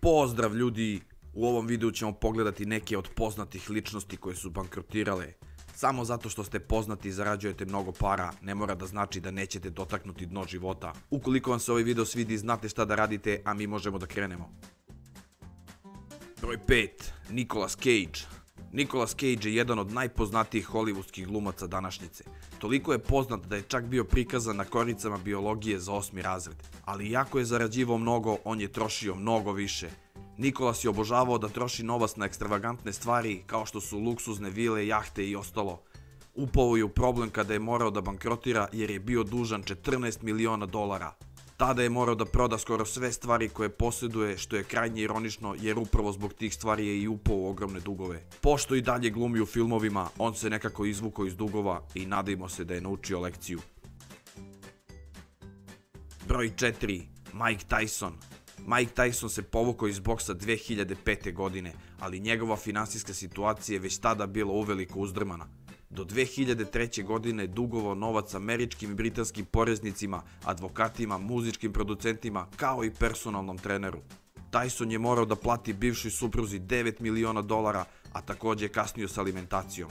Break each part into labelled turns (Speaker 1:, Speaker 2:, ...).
Speaker 1: Pozdrav ljudi, u ovom videu ćemo pogledati neke od poznatih ličnosti koje su bankrotirale. Samo zato što ste poznati i zarađujete mnogo para, ne mora da znači da nećete dotaknuti dno života. Ukoliko vam se ovaj video svidi, znate šta da radite, a mi možemo da krenemo. Broj 5. Nicolas Cage. Nicolas Cage je jedan od najpoznatijih hollywoodskih glumaca današnjice. Toliko je poznat da je čak bio prikazan na koricama biologije za 8. razred. Ali iako je zarađivao mnogo, on je trošio mnogo više. Nicolas je obožavao da troši novac na ekstravagantne stvari kao što su luksuzne vile, jahte i ostalo. Upao je u problem kada je morao da bankrotira jer je bio dužan $14 miliona. Tada je morao da proda skoro sve stvari koje posjeduje, što je krajnje ironično jer upravo zbog tih stvari je i upao u ogromne dugove. Pošto i dalje glumi u filmovima, on se nekako izvukao iz dugova i nadajmo se da je naučio lekciju. Broj 4. Mike Tyson. Mike Tyson se povukao iz boksa 2005. godine, ali njegova finansijska situacija je već tada bila uveliko uzdrmana. Do 2003. godine je dugovao novac američkim i britanskim poreznicima, advokatima, muzičkim producentima, kao i personalnom treneru. Tyson je morao da plati bivšoj supruzi $9 miliona, a također je kasnio s alimentacijom.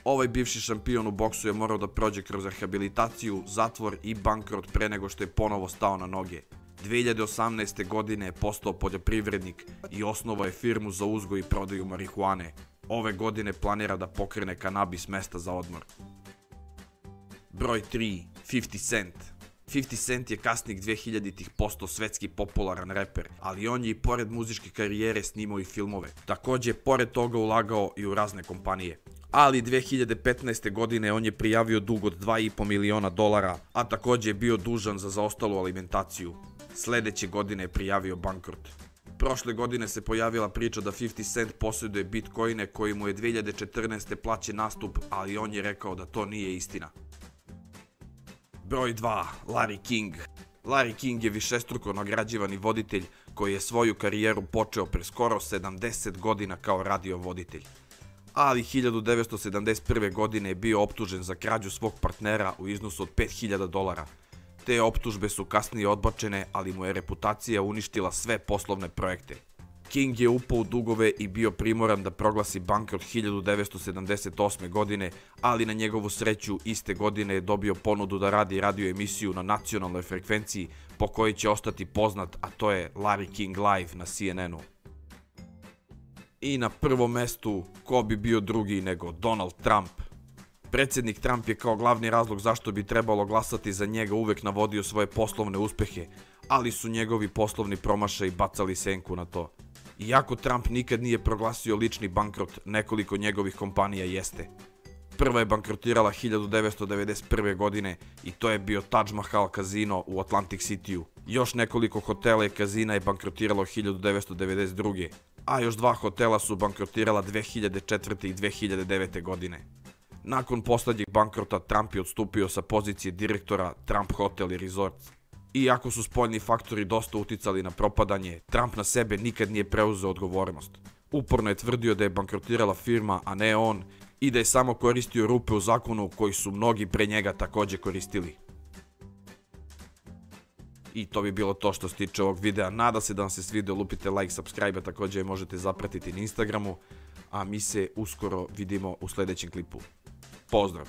Speaker 1: Ovaj bivši šampion u boksu je morao da prođe kroz rehabilitaciju, zatvor i bankrot pre nego što je ponovo stao na noge. 2018. godine je postao poljoprivrednik i osnovao je firmu za uzgoj i prodaju marihuane. Ove godine planira da pokrene kanabis mesta za odmor. Broj 3. 50 Cent. 50 Cent je kasnih 2000-ih postao svetski popularan reper, ali on je i pored muzičke karijere snimao i filmove. Također, pored toga ulagao i u razne kompanije. Ali 2015. godine on je prijavio dug od $2,5 miliona, a također je bio dužan za zaostalu alimentaciju. Sljedeće godine je prijavio bankrot. Prošle godine se pojavila priča da 50 Cent posjeduje bitcoine koji mu je 2014. plaćen nastup, ali on je rekao da to nije istina. Broj 2. Larry King. Larry King je višestruko nagrađivani voditelj koji je svoju karijeru počeo pre skoro 70 godina kao radio voditelj. Ali 1971. godine je bio optužen za krađu svog partnera u iznosu od $5.000. Te optužbe su kasnije odbačene, ali mu je reputacija uništila sve poslovne projekte. King je upao u dugove i bio primoran da proglasi bankrot 1978. godine, ali na njegovu sreću iste godine je dobio ponudu da radi radio emisiju na nacionalnoj frekvenciji po kojoj će ostati poznat, a to je Larry King Live na CNN-u. I na prvom mestu, ko bi bio drugi nego Donald Trump. Predsjednik Trump je kao glavni razlog zašto bi trebalo glasati za njega uvek navodio svoje poslovne uspehe, ali su njegovi poslovni promašaji bacali senku na to. Iako Trump nikad nije proglasio lični bankrot, nekoliko njegovih kompanija jeste. Prva je bankrotirala 1991. godine i to je bio Taj Mahal kazino u Atlantic Cityu. Još nekoliko hotela i kazina je bankrotiralo 1992. A još 2 hotela su bankrotirala 2004. i 2009. godine. Nakon poslednjeg bankrota Trump je odstupio sa pozicije direktora Trump Hotel i Resorts. Iako su spoljni faktori dosta uticali na propadanje, Trump na sebe nikad nije preuzeo odgovornost. Uporno je tvrdio da je bankrotirala firma, a ne on, i da je samo koristio rupe u zakonu koji su mnogi pre njega također koristili. I to bi bilo to što se tiče ovog videa. Nada se da vam se svidio, lupite like, subscribe, također je možete zapratiti na Instagramu, a mi se uskoro vidimo u sljedećem klipu. Pozdrav!